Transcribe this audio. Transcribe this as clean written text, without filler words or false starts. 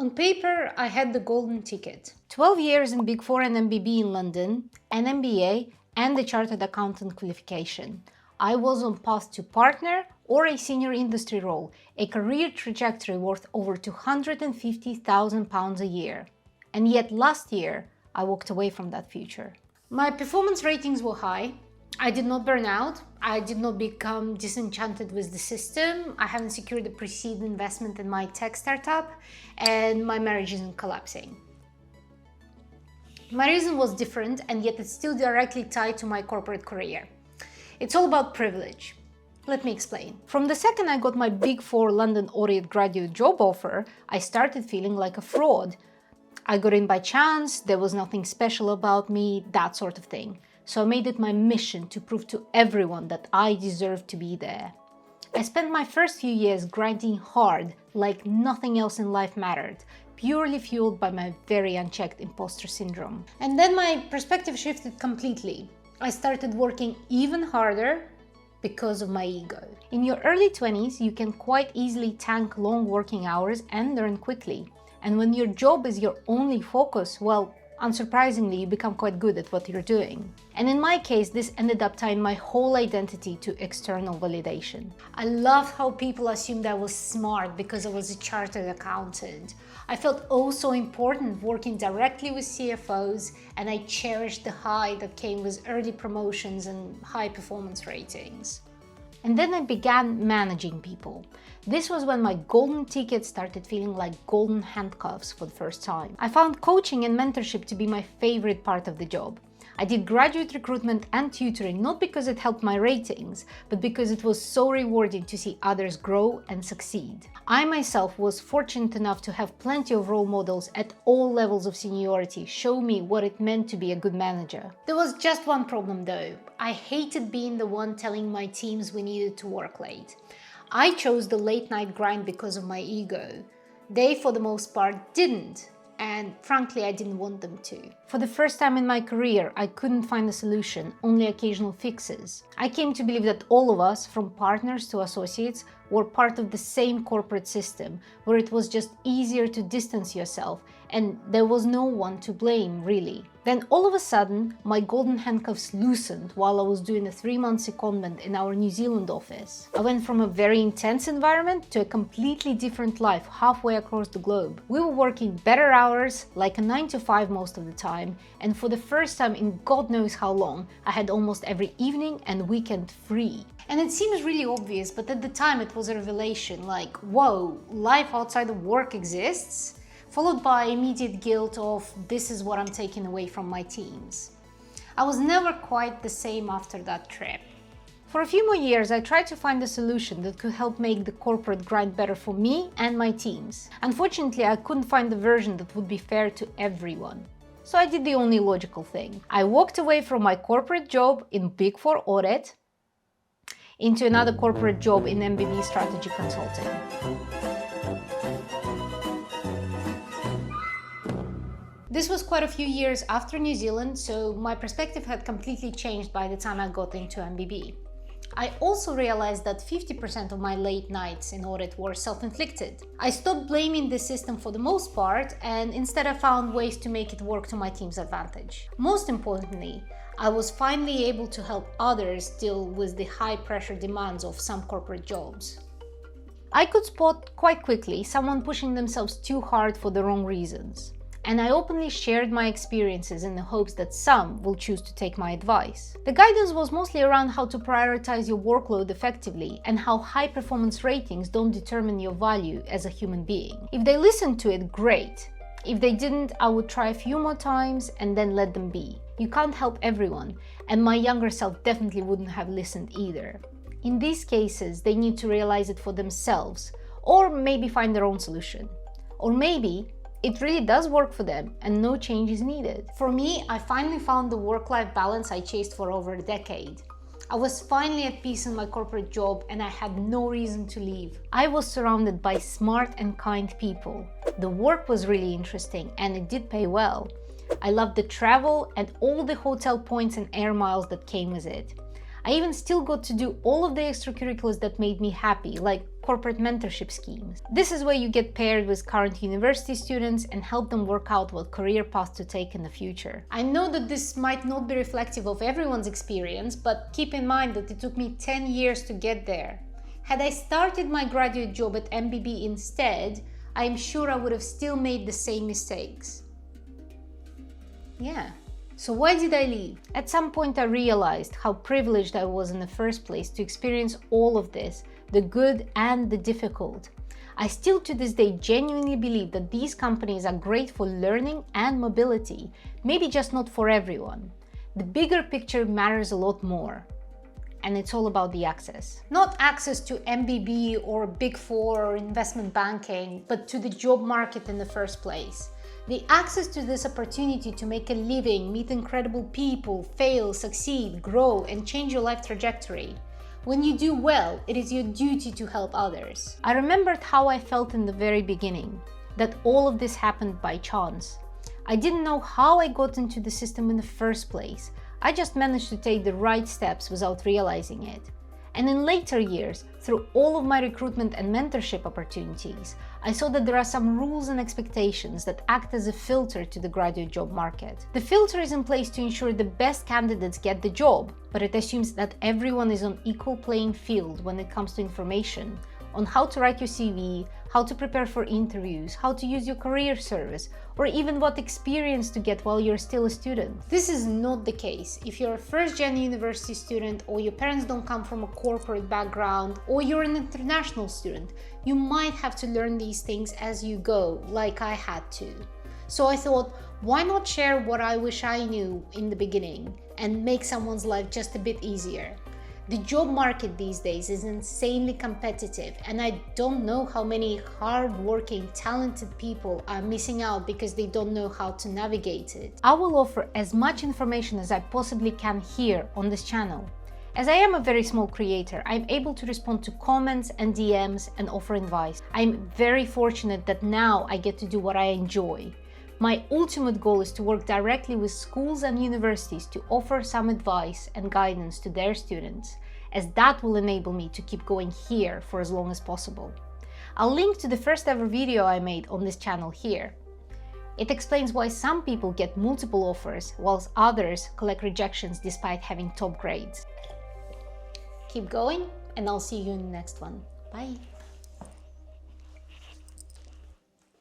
On paper, I had the golden ticket. 12 years in Big Four and MBB in London, an MBA, and the Chartered Accountant qualification. I was on path to partner or a senior industry role, a career trajectory worth over £250,000 a year. And yet last year, I walked away from that future. My performance ratings were high. I did not burn out. I did not become disenchanted with the system. I haven't secured a pre-seed investment in my tech startup, and my marriage isn't collapsing. My reason was different, and yet it's still directly tied to my corporate career. It's all about privilege. Let me explain. From the second I got my Big Four London Audit graduate job offer, I started feeling like a fraud. I got in by chance, there was nothing special about me, that sort of thing. So I made it my mission to prove to everyone that I deserved to be there. I spent my first few years grinding hard like nothing else in life mattered, purely fueled by my very unchecked imposter syndrome. And then my perspective shifted completely. I started working even harder because of my ego. In your early 20s, you can quite easily tank long working hours and learn quickly. And when your job is your only focus, well, unsurprisingly, you become quite good at what you're doing. And in my case, this ended up tying my whole identity to external validation. I love how people assumed I was smart because I was a chartered accountant. I felt oh so important working directly with CFOs, and I cherished the high that came with early promotions and high performance ratings. And then I began managing people. This was when my golden ticket started feeling like golden handcuffs for the first time. I found coaching and mentorship to be my favorite part of the job. I did graduate recruitment and tutoring not because it helped my ratings, but because it was so rewarding to see others grow and succeed. I myself was fortunate enough to have plenty of role models at all levels of seniority show me what it meant to be a good manager. There was just one problem though. I hated being the one telling my teams we needed to work late. I chose the late night grind because of my ego. They, for the most part, didn't. And frankly, I didn't want them to. For the first time in my career, I couldn't find a solution, only occasional fixes. I came to believe that all of us, from partners to associates, were part of the same corporate system, where it was just easier to distance yourself, and there was no one to blame, really. Then all of a sudden, my golden handcuffs loosened while I was doing a 3-month secondment in our New Zealand office. I went from a very intense environment to a completely different life halfway across the globe. We were working better hours, like a 9 to 5 most of the time, and for the first time in God knows how long, I had almost every evening and weekend free. And it seems really obvious, but at the time it was a revelation, like, whoa, life outside of work exists? Followed by immediate guilt of this is what I'm taking away from my teams. I was never quite the same after that trip. For a few more years, I tried to find a solution that could help make the corporate grind better for me and my teams. Unfortunately, I couldn't find the version that would be fair to everyone. So I did the only logical thing. I walked away from my corporate job in Big Four Audit into another corporate job in MBB Strategy consulting. This was quite a few years after New Zealand, so my perspective had completely changed by the time I got into MBB. I also realized that 50% of my late nights in audit were self-inflicted. I stopped blaming the system for the most part, and instead I found ways to make it work to my team's advantage. Most importantly, I was finally able to help others deal with the high-pressure demands of some corporate jobs. I could spot quite quickly someone pushing themselves too hard for the wrong reasons. And I openly shared my experiences in the hopes that some will choose to take my advice. The guidance was mostly around how to prioritize your workload effectively and how high performance ratings don't determine your value as a human being. If they listened to it, great. If they didn't, I would try a few more times and then let them be. You can't help everyone, and my younger self definitely wouldn't have listened either. In these cases, they need to realize it for themselves, or maybe find their own solution. Or maybe it really does work for them and no change is needed. For me, I finally found the work-life balance I chased for over a decade. I was finally at peace in my corporate job and I had no reason to leave. I was surrounded by smart and kind people. The work was really interesting and it did pay well. I loved the travel and all the hotel points and air miles that came with it. I even still got to do all of the extracurriculars that made me happy, like corporate mentorship schemes. This is where you get paired with current university students and help them work out what career path to take in the future. I know that this might not be reflective of everyone's experience, but keep in mind that it took me 10 years to get there. Had I started my graduate job at MBB instead, I am sure I would have still made the same mistakes. Yeah. So why did I leave? At some point I realized how privileged I was in the first place to experience all of this, the good and the difficult. I still to this day genuinely believe that these companies are great for learning and mobility, maybe just not for everyone. The bigger picture matters a lot more. And it's all about the access. Not access to MBB or Big Four or investment banking, but to the job market in the first place. The access to this opportunity to make a living, meet incredible people, fail, succeed, grow, and change your life trajectory. When you do well, it is your duty to help others. I remembered how I felt in the very beginning, that all of this happened by chance. I didn't know how I got into the system in the first place. I just managed to take the right steps without realizing it. And in later years, through all of my recruitment and mentorship opportunities, I saw that there are some rules and expectations that act as a filter to the graduate job market. The filter is in place to ensure the best candidates get the job, but it assumes that everyone is on equal playing field when it comes to information on how to write your CV, how to prepare for interviews, how to use your career service, or even what experience to get while you're still a student. This is not the case if you're a first-gen university student, or your parents don't come from a corporate background, or you're an international student. You might have to learn these things as you go, like I had to. So I thought, why not share what I wish I knew in the beginning and make someone's life just a bit easier? The job market these days is insanely competitive, and I don't know how many hard-working, talented people are missing out because they don't know how to navigate it. I will offer as much information as I possibly can here on this channel. As I am a very small creator, I'm able to respond to comments and DMs and offer advice. I'm very fortunate that now I get to do what I enjoy. My ultimate goal is to work directly with schools and universities to offer some advice and guidance to their students, as that will enable me to keep going here for as long as possible. I'll link to the first ever video I made on this channel here. It explains why some people get multiple offers, whilst others collect rejections despite having top grades. Keep going, and I'll see you in the next one. Bye!